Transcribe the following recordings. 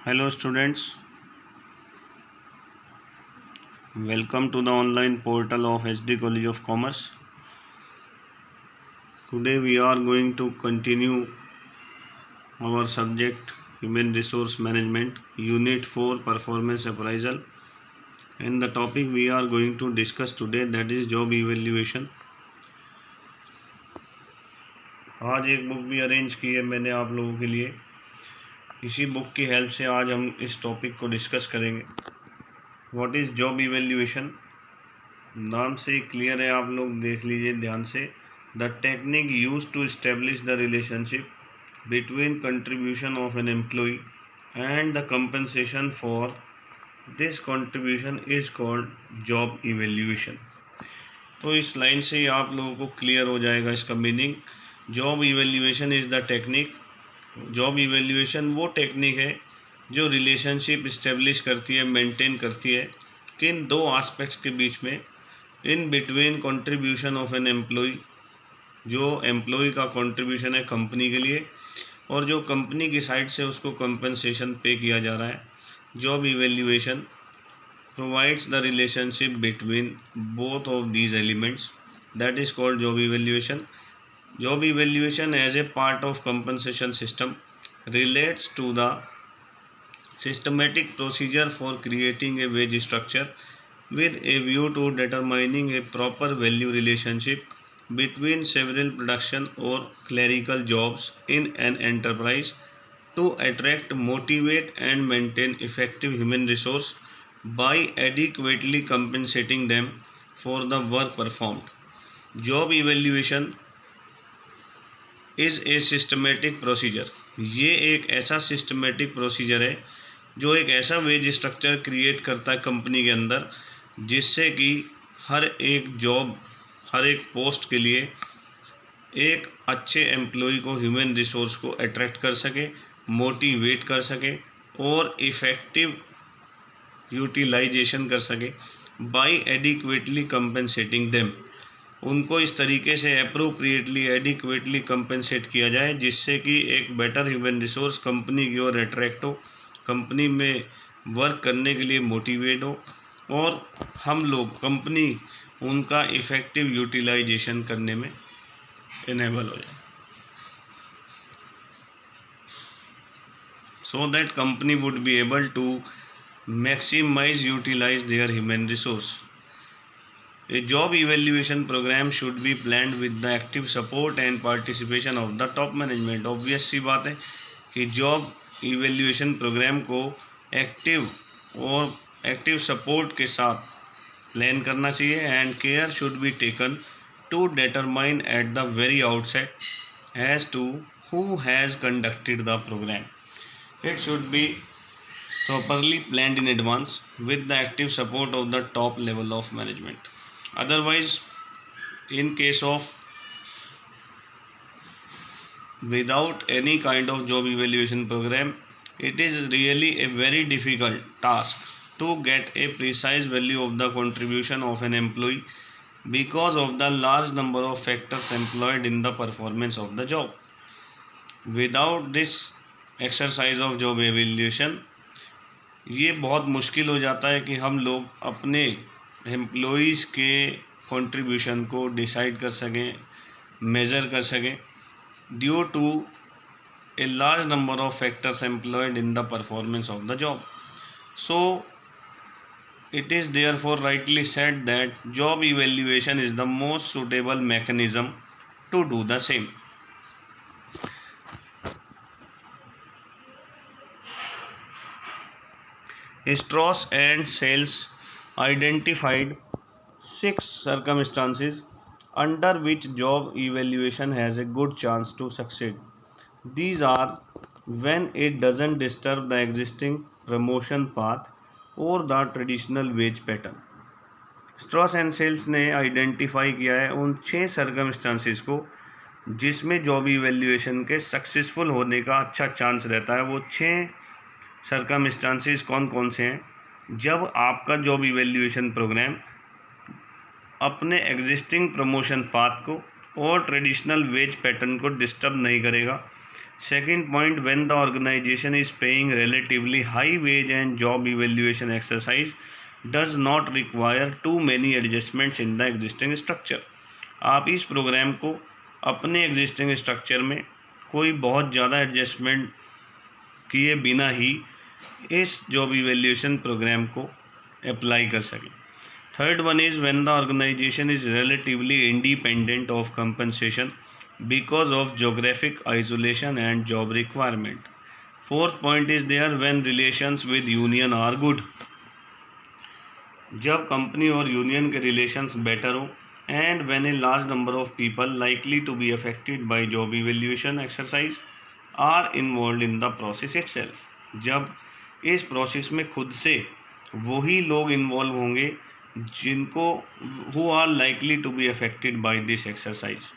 Hello students, welcome to the online portal of HD College of Commerce. Today we are going to continue our subject Human Resource Management, Unit 4 Performance Appraisal, and the topic we are going to discuss today, that is Job Evaluation. आज एक book भी arrange की है मैंने आप लोगों के लिए। इसी बुक की हेल्प से आज हम इस टॉपिक को डिस्कस करेंगे। What is job evaluation? नाम से क्लियर है, आप लोग देख लीजिए ध्यान से। The technique use to establish the relationship between contribution of an employ and the compensation for this contribution is called job evaluation. तो इस लाइन से ही आप लोगों को क्लियर हो जाएगा इसका meaning. Job evaluation is the technique. Job evaluation वो टेक्निक है जो रिलेशनशिप इस्टेब्लिश करती है, मेंटेन करती है किन दो एस्पेक्ट्स के बीच में, in between contribution of an employ, जो एम्प्लॉय का कंट्रीब्यूशन है कंपनी के लिए और जो कंपनी की साइड से उसको कंपनसेशन पे किया जा रहा है। Job evaluation provides the relationship between both of these elements, that is called job evaluation. Job evaluation as a part of compensation system relates to the systematic procedure for creating a wage structure with a view to determining a proper value relationship between several production or clerical jobs in an enterprise to attract, motivate and maintain effective human resource by adequately compensating them for the work performed. Job evaluation is a systematic procedure. ये एक ऐसा systematic procedure है जो एक ऐसा veg structure create करता है company के अंदर, जिससे कि हर एक जॉब, हर एक पोस्ट के लिए एक अच्छे एम्प्लॉय को, ह्यूमन रिसोर्स को अट्रैक्ट कर सके, मोटिवेट कर सके और इफ़ेक्टिव यूटिलाइजेशन कर सके बाय एडिक्वेटली कंपनसेटिंग देम। उनको इस तरीके से अप्रोप्रिएटली, एडिक्वेटली कंपनसेट किया जाए जिससे कि एक बेटर ह्यूमन रिसोर्स कंपनी की ओर अट्रैक्ट हो, कंपनी में वर्क करने के लिए मोटिवेट हो और हम लोग, कंपनी, उनका इफ़ेक्टिव यूटिलाइजेशन करने में इनेबल हो जाए, so that company would be able to maximise utilise their human resource. A job evaluation program should be planned with the active support and participation of the top management. Obvious सी बात है कि job evaluation programme को active support के साथ plan करना चाहिए and care should be taken to determine at the very outset as to who has conducted the programme. It should be properly planned in advance with the active support of the top level of management. Otherwise, in case of without any kind of job evaluation program, it is really a very difficult task to get a precise value of the contribution of an employee because of the large number of factors employed in the performance of the job. Without this exercise of job evaluation, ये बहुत मुश्किल हो जाता है कि हम लोग अपने एम्प्लॉइज़ के कंट्रीब्यूशन को डिसाइड कर सकें, मेज़र कर सकें, due to a large number of factors employed in the performance of the job. So it is therefore rightly said that job evaluation is the most suitable mechanism to do the same. Strauss and Sales identified 6 circumstances under which job evaluation has a good chance to succeed. These are when it doesn't disturb the existing promotion path or the traditional wage pattern. Strauss and Sales ने identify किया है उन 6 circumstances को जिसमें job evaluation के successful होने का अच्छा चांस रहता है. वो 6 सर्कमस्टांसिस कौन कौन से हैं? जब आपका जॉब इवैल्यूएशन प्रोग्राम अपने एग्जिस्टिंग प्रमोशन पाथ को और ट्रेडिशनल वेज पैटर्न को डिस्टर्ब नहीं करेगा, Second point, when the organization is paying relatively high wage and job evaluation exercise does not require too many adjustments in the existing structure. आप इस programme को अपने existing structure में कोई बहुत ज़्यादा एडजस्टमेंट किए बिना ही इस जॉब इवैल्यूएशन प्रोग्राम को अप्लाई कर सकें. Third one is when the organisation is relatively independent of compensation because of geographic isolation and job requirement. Fourth point is there when relations with union are good. जब company और union के relations better हो and when a large number of people likely to be affected by job evaluation exercise are involved in the process itself. जब इस process में खुद से वही लोग इन्वॉल्व होंगे जिनको who are likely to be affected by this exercise.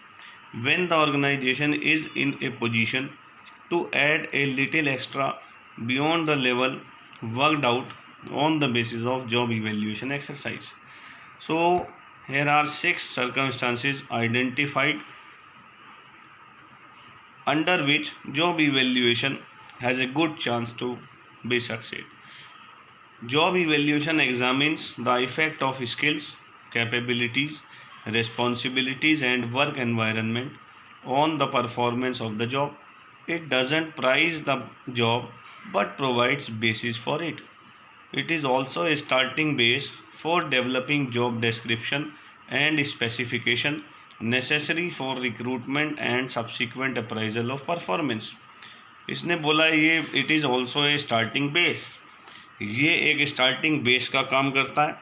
When the organization is in a position to add a little extra beyond the level worked out on the basis of job evaluation exercise. So here are 6 circumstances identified under which job evaluation has a good chance to be succeed. Job evaluation examines the effect of skills, capabilities, responsibilities and work environment on the performance of the job. It doesn't price the job but provides basis for it. It is also a starting base for developing job description and specification necessary for recruitment and subsequent appraisal of performance. इसने बोला ये it is also a starting base. ये एक starting base का काम करता है.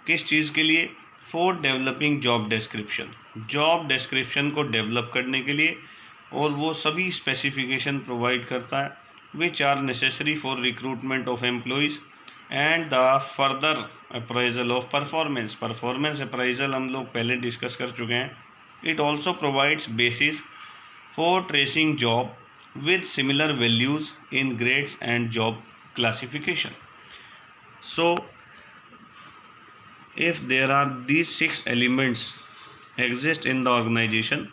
किस चीज़ के लिए? For developing job description. Job description को डेवलप करने के लिए और वो सभी स्पेसिफिकेशन प्रोवाइड करता है which are necessary for recruitment of employees and the further appraisal of performance. Performance appraisal हम लोग पहले डिस्कस कर चुके हैं. It also provides basis for tracing job with similar values in grades and job classification. So if there are these 6 elements exist in the organization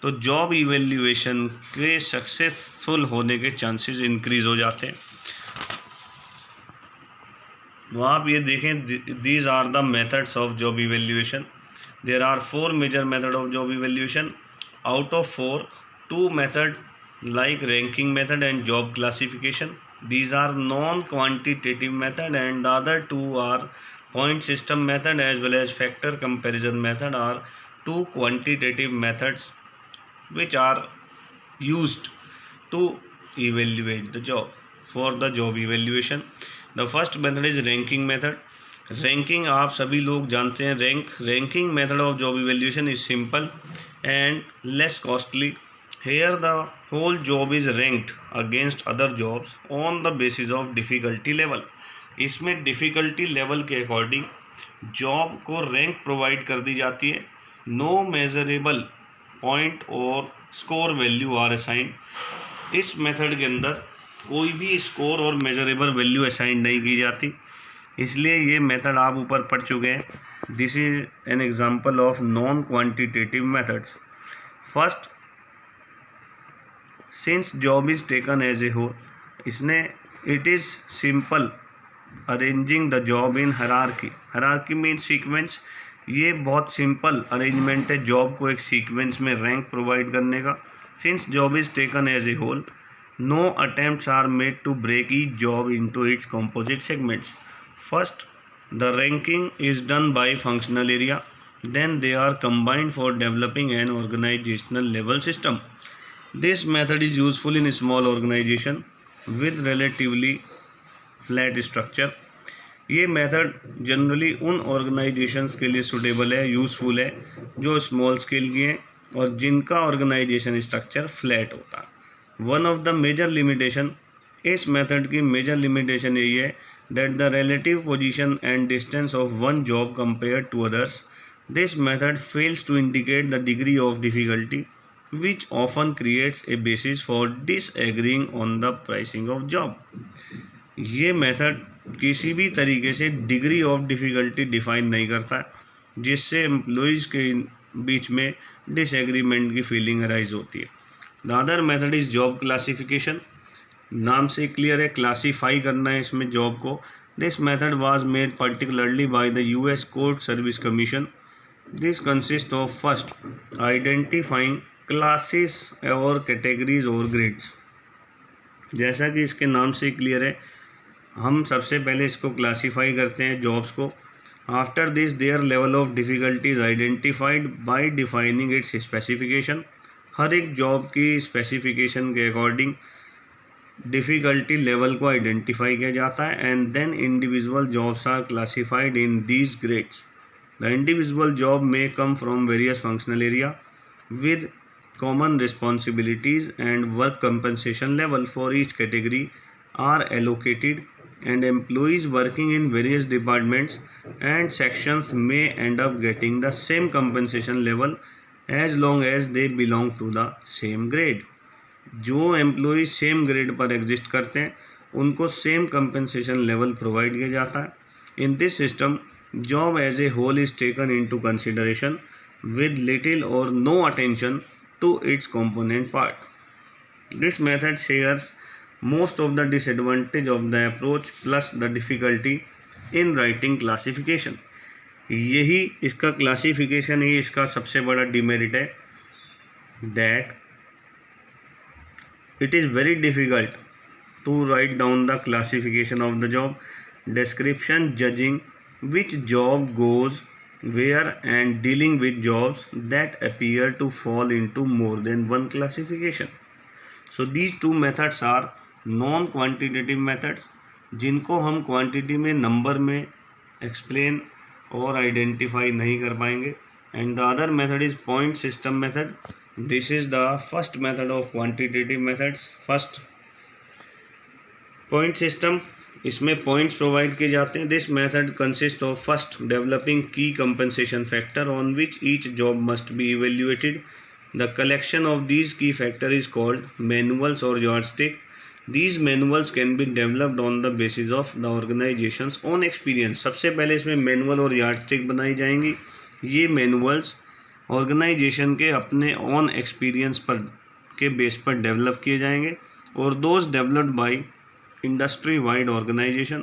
तो job evaluation के successful होने के चांसेस इंक्रीज हो जाते हैं. तो आप ये देखें, these are the methods of job evaluation. There are 4 major method of job evaluation. Out of 4, 2 method like ranking method and job classification. These are non-quantitative method and the other 2 are point system method as well as factor comparison method are 2 quantitative methods which are used to evaluate the job. For the job evaluation, the first method is ranking method. Ranking आप सभी लोग जानते हैं. ranking method of job evaluation is simple and less costly. Here the whole job is ranked against other jobs on the basis of difficulty level. इसमें difficulty level के according job को rank provide कर दी जाती है. No measurable point और score value are assign. इस method के अंदर कोई भी स्कोर और मेजरेबल वैल्यू असाइन नहीं की जाती. इसलिए ये मेथड आप ऊपर पढ़ चुके हैं. This is an example of non quantitative methods. First, since job is taken as a whole, इसने it is simple arranging the job in hierarchy. Hierarchy means sequence. ये बहुत सिंपल अरेंजमेंट है जॉब को एक सीक्वेंस में rank provide करने का. Since job is taken as a whole, no attempts are made to break each job into its composite segments. First, the ranking is done by functional area, then they are combined for developing an organisational level system. This method is useful in small organization with relatively flat structure. ये method generally उन organisations के लिए suitable है, useful है जो small scale की हैं और जिनका ऑर्गेनाइजेशन स्ट्रक्चर फ्लैट होता है. One of the major limitation, इस मेथड की मेजर लिमिटेशन यही है that the relative position and distance of one job compare to others. This method fails to indicate the degree of difficulty which often creates a basis for disagreeing on the pricing of job. ये method किसी भी तरीके से degree of difficulty define नहीं करता जिससे employees के बीच में डिसएग्रीमेंट की फीलिंग अराइज होती है. The other method is job classification. नाम से क्लियर है, क्लासीफाई करना है इसमें जॉब को। This method was made particularly by the US court service commission. This consist of first identifying classes और कैटेगरीज और ग्रेड्स। जैसा कि इसके नाम से क्लियर है, हम सबसे पहले इसको क्लासीफाई करते हैं जॉब्स को। After this their level of difficulty is identified by defining its specification. हर एक जॉब की स्पेसिफिकेशन के अकॉर्डिंग डिफ़िकल्टी लेवल को आइडेंटिफाई किया जाता है and then individual jobs are classified in these grades. The individual job may come from various functional area with common responsibilities and work compensation level for each category are allocated, and employees working in various departments and sections may end up getting the same compensation level as long as they belong to the same grade. जो employees same grade पर exist करते हैं उनको same compensation level provide किया जाता है। In this system job as a whole is taken into consideration with little or no attention to its component part. This method shares most of the disadvantage of the approach plus the difficulty in writing classification. यही इसका classification ही इसका सबसे बड़ा demerit है, that it is very difficult to write down the classification of the job description, judging which job goes where and dealing with jobs that appear to fall into more than one classification. So these two methods are non-quantitative methods, जिनको हम quantity में number में explain और identify नहीं कर पाएंगे। And the other method is point system method. This is the first method of quantitative methods. First point system, इसमें points provide किए जाते हैं। This method consist of first developing key compensation factor on which each job must be evaluated. The collection of these key factor is called manuals और yardstick. These manuals can be developed on the basis of the organisation's own experience. सबसे पहले इसमें manual और yardstick बनाई जाएंगी। ये manuals organisation के अपने ऑन एक्सपीरियंस पर के बेस पर डेवलप किए जाएंगे और those developed by industry-wide organization.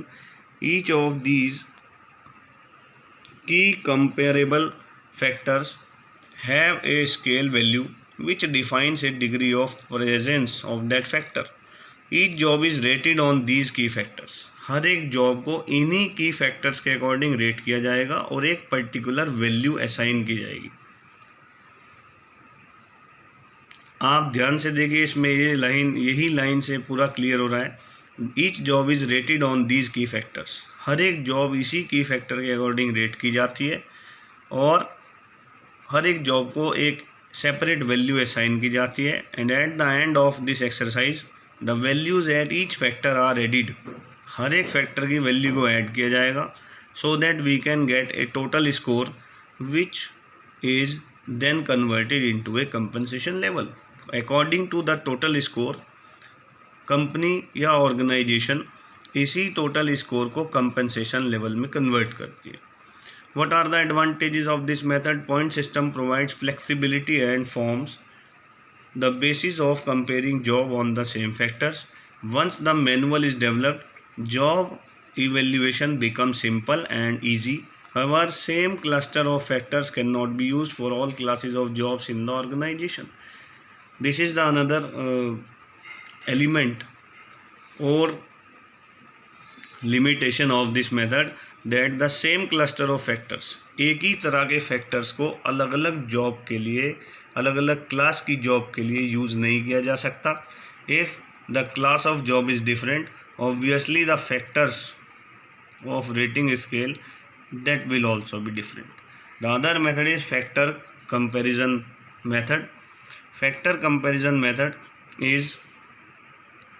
Each of these key comparable factors have a scale value which defines a degree of presence of that factor. Each job is rated on these key factors. हर एक job को इन्हीं की factors के according rate किया जाएगा और एक particular value assign की जाएगी। आप ध्यान से देखिए, इसमें यही लाइन से पूरा क्लियर हो रहा है। Each job is rated on these की फैक्टर्स। हर एक जॉब इसी की फैक्टर के अकॉर्डिंग रेट की जाती है और हर एक जॉब को एक सेपरेट वैल्यू असाइन की जाती है। And at the end of this exercise the values at each factor are added. हर एक फैक्टर की वैल्यू को ऐड किया जाएगा so that we can get a total score which is then converted into a compensation level. According to the total score company या organisation इसी total score को compensation level में कन्वर्ट करती है। What are the advantages of this method? Point system provides flexibility and forms the basis of comparing job on the same factors. Once the manual is developed, job evaluation becomes simple and easy. However, same cluster of factors cannot be used for all classes of jobs in the organization. This is the another element or limitation of this method, that the same cluster of factors, एक ही तरह के factors को अलग अलग job के लिए, अलग अलग क्लास की जॉब के लिए यूज़ नहीं किया जा सकता। If the class of job is different, obviously the factors of rating scale that will also be different. The other method is factor comparison method. Factor comparison method is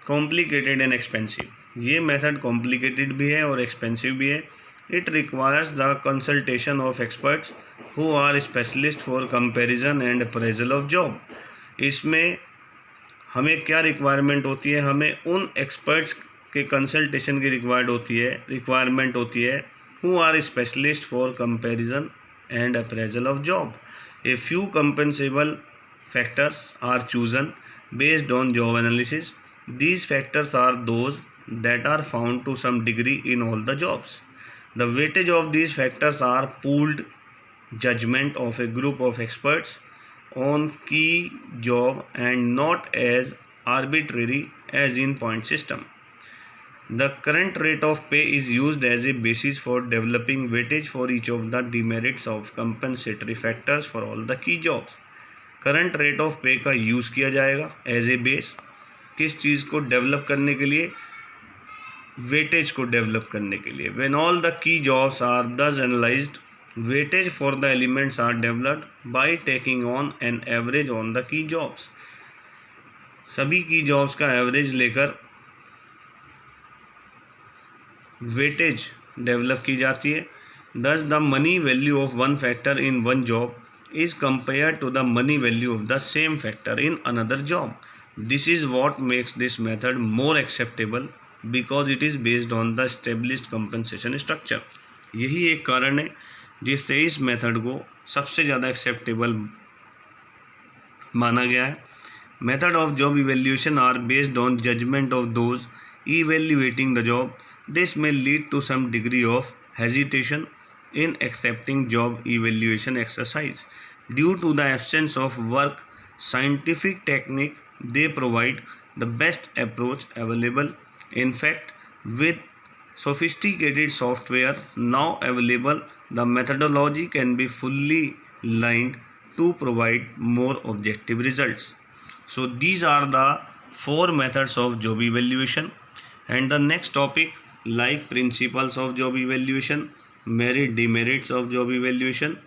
complicated and expensive. ये method complicated भी है और expensive भी है. It requires the consultation of experts who are specialists for comparison and appraisal of job. इसमें हमें क्या requirement होती है? हमें उन एक्सपर्ट्स के कंसल्टेशन की रिक्वायरमेंट होती है who are specialist for comparison and appraisal of job. A few compensable factors are chosen based on job analysis. These factors are those that are found to some degree in all the jobs. The weightage of these factors are pooled judgment of a group of experts on key job and not as arbitrary as in point system. The current rate of pay is used as a basis for developing weightage for each of the demerits of compensatory factors for all the key jobs. Current rate of पे का use किया जाएगा as a base किस चीज़ को develop करने के लिए, weightage को डेवलप करने के लिए. When all the key jobs are thus analysed, weightage for the elements are developed by taking on an average on the key jobs. सभी की जॉब्स का एवरेज लेकर वेटेज डेवलप की जाती है. दस the money value of one factor in one job is compared to the money value of the same factor in another job. This is what makes this method more acceptable because it is based on the established compensation structure. यही एक कारण है जिससे इस method को सबसे ज़्यादा acceptable माना गया है. Method of job evaluation are based on judgment of those evaluating the job. This may lead to some degree of hesitation in accepting job evaluation exercise due to the absence of work scientific technique they provide the best approach available. In fact, with sophisticated software now available, the methodology can be fully lined to provide more objective results. So these are the 4 methods of job evaluation. And the next topic, like principles of job evaluation, merit demerits of job evaluation,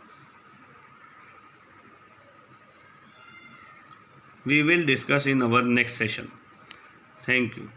we will discuss in our next session. Thank you.